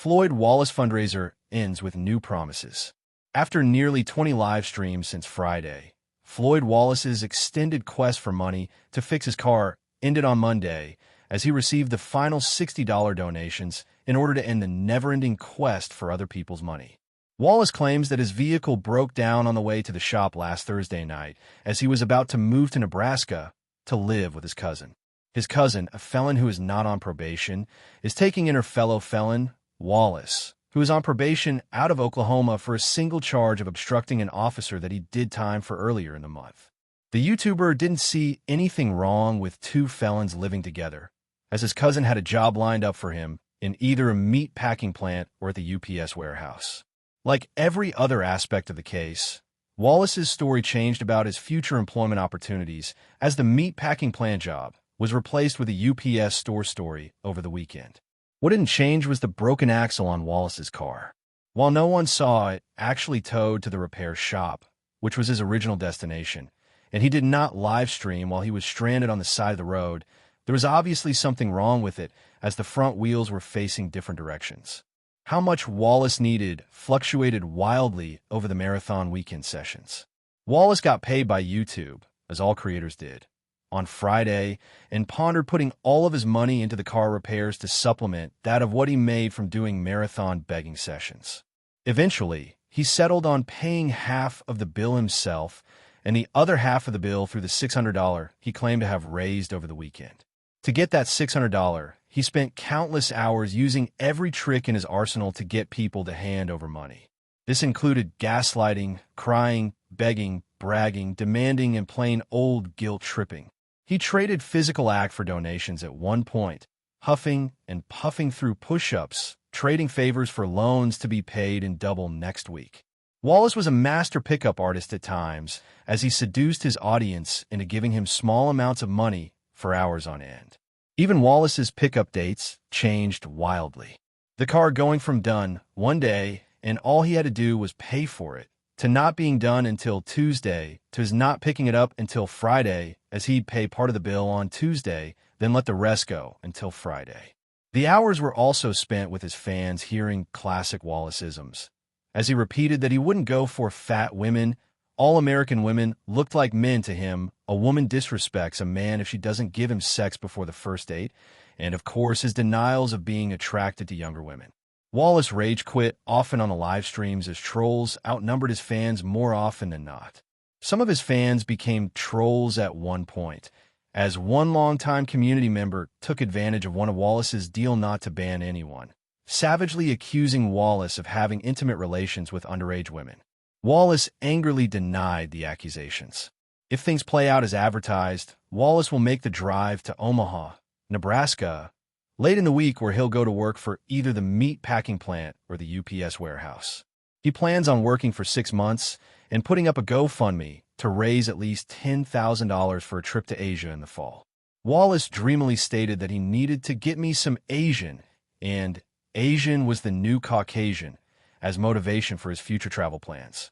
Floyd Wallace fundraiser ends with new promises. After nearly 20 live streams since Friday, Floyd Wallace's extended quest for money to fix his car ended on Monday as he received the final $60 donations in order to end the never-ending quest for other people's money. Wallace claims that his vehicle broke down on the way to the shop last Thursday night as he was about to move to Nebraska to live with his cousin. His cousin, a felon who is not on probation, is taking in her fellow felon, Wallace, who is on probation out of Oklahoma for a single charge of obstructing an officer that he did time for earlier in the month. The YouTuber didn't see anything wrong with two felons living together, as his cousin had a job lined up for him in either a meat packing plant or at the UPS warehouse. Like every other aspect of the case, Wallace's story changed about his future employment opportunities as the meat packing plant job was replaced with a UPS store story over the weekend. What didn't change was the broken axle on Wallace's car. While no one saw it actually towed to the repair shop, which was his original destination, and he did not live stream while he was stranded on the side of the road, there was obviously something wrong with it as the front wheels were facing different directions. How much Wallace needed fluctuated wildly over the marathon weekend sessions. Wallace got paid by YouTube, as all creators did, on Friday, and pondered putting all of his money into the car repairs to supplement that of what he made from doing marathon begging sessions. Eventually, he settled on paying half of the bill himself and the other half of the bill through the $600 he claimed to have raised over the weekend. To get that $600, he spent countless hours using every trick in his arsenal to get people to hand over money. This included gaslighting, crying, begging, bragging, demanding, and plain old guilt-tripping. He traded physical act for donations at one point, huffing and puffing through push-ups, trading favors for loans to be paid in double next week. Wallace was a master pickup artist at times, as he seduced his audience into giving him small amounts of money for hours on end. Even Wallace's pickup dates changed wildly. The car going from done one day and all he had to do was pay for it, to not being done until Tuesday, to his not picking it up until Friday, as he'd pay part of the bill on Tuesday, then let the rest go until Friday. The hours were also spent with his fans hearing classic Wallaceisms, as he repeated that he wouldn't go for fat women. All American women looked like men to him. A woman disrespects a man if she doesn't give him sex before the first date, and of course his denials of being attracted to younger women. Wallace rage quit often on the live streams as trolls outnumbered his fans more often than not. Some of his fans became trolls at one point, as one longtime community member took advantage of one of Wallace's deal not to ban anyone, savagely accusing Wallace of having intimate relations with underage women. Wallace angrily denied the accusations. If things play out as advertised, Wallace will make the drive to Omaha, Nebraska, late in the week, where he'll go to work for either the meat packing plant or the UPS warehouse. He plans on working for 6 months and putting up a GoFundMe to raise at least $10,000 for a trip to Asia in the fall. Wallace dreamily stated that he needed to get me some Asian, and Asian was the new Caucasian, as motivation for his future travel plans.